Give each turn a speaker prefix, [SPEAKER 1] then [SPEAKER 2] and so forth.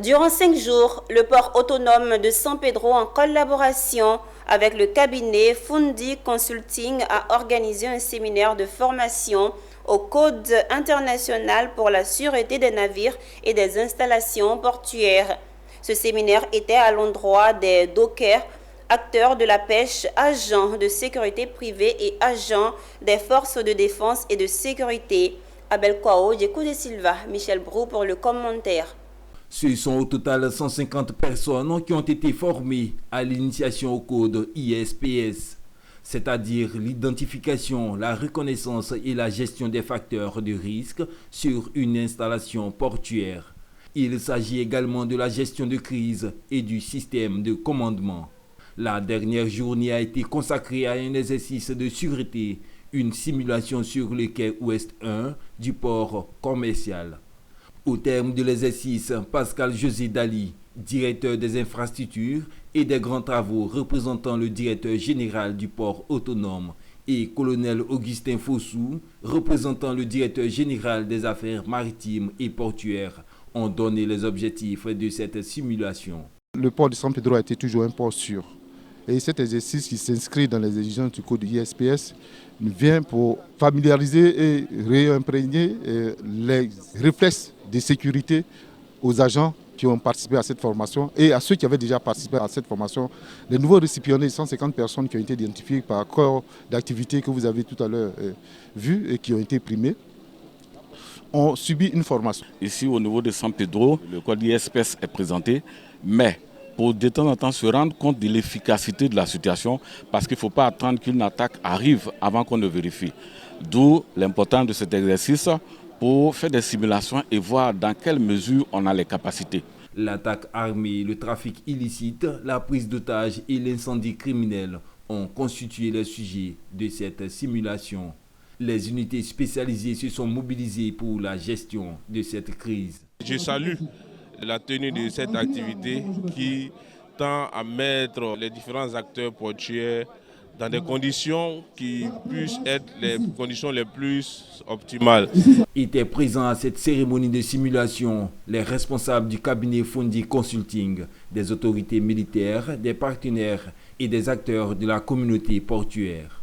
[SPEAKER 1] Durant 5 jours, le port autonome de San Pedro, en collaboration avec le cabinet Fundi Consulting, a organisé un séminaire de formation au Code international pour la sûreté des navires et des installations portuaires. Ce séminaire était à l'endroit des dockers, acteurs de la pêche, agents de sécurité privée et agents des forces de défense et de sécurité. Abel Kwao, Djekou de Silva, Michel Brou pour le commentaire.
[SPEAKER 2] Ce sont au total 150 personnes qui ont été formées à l'initiation au code ISPS, c'est-à-dire l'identification, la reconnaissance et la gestion des facteurs de risque sur une installation portuaire. Il s'agit également de la gestion de crise et du système de commandement. La dernière journée a été consacrée à un exercice de sûreté, une simulation sur le quai Ouest 1 du port commercial. Au terme de l'exercice, Pascal José Dali, directeur des infrastructures et des grands travaux représentant le directeur général du port autonome, et colonel Augustin Fossou, représentant le directeur général des affaires maritimes et portuaires, ont donné les objectifs de cette simulation.
[SPEAKER 3] Le port de San Pedro a été toujours un port sûr. Et cet exercice qui s'inscrit dans les exigences du code ISPS vient pour familiariser et réimprégner les réflexes de sécurité aux agents qui ont participé à cette formation et à ceux qui avaient déjà participé à cette formation. Les nouveaux récipiendaires, 150 personnes qui ont été identifiées par corps d'activité que vous avez tout à l'heure vu et qui ont été primées, ont subi une formation.
[SPEAKER 4] Ici, au niveau de San Pedro, le code ISPS est présenté, mais pour de temps en temps se rendre compte de l'efficacité de la situation, parce qu'il ne faut pas attendre qu'une attaque arrive avant qu'on ne vérifie. D'où l'importance de cet exercice pour faire des simulations et voir dans quelle mesure on a les capacités.
[SPEAKER 2] L'attaque armée, le trafic illicite, la prise d'otages et l'incendie criminel ont constitué les sujets de cette simulation. Les unités spécialisées se sont mobilisées pour la gestion de cette crise.
[SPEAKER 5] Je salue la tenue de cette activité qui tend à mettre les différents acteurs portuaires dans des conditions qui puissent être les conditions les plus optimales.
[SPEAKER 2] Étaient présents à cette cérémonie de simulation les responsables du cabinet Fundi Consulting, des autorités militaires, des partenaires et des acteurs de la communauté portuaire.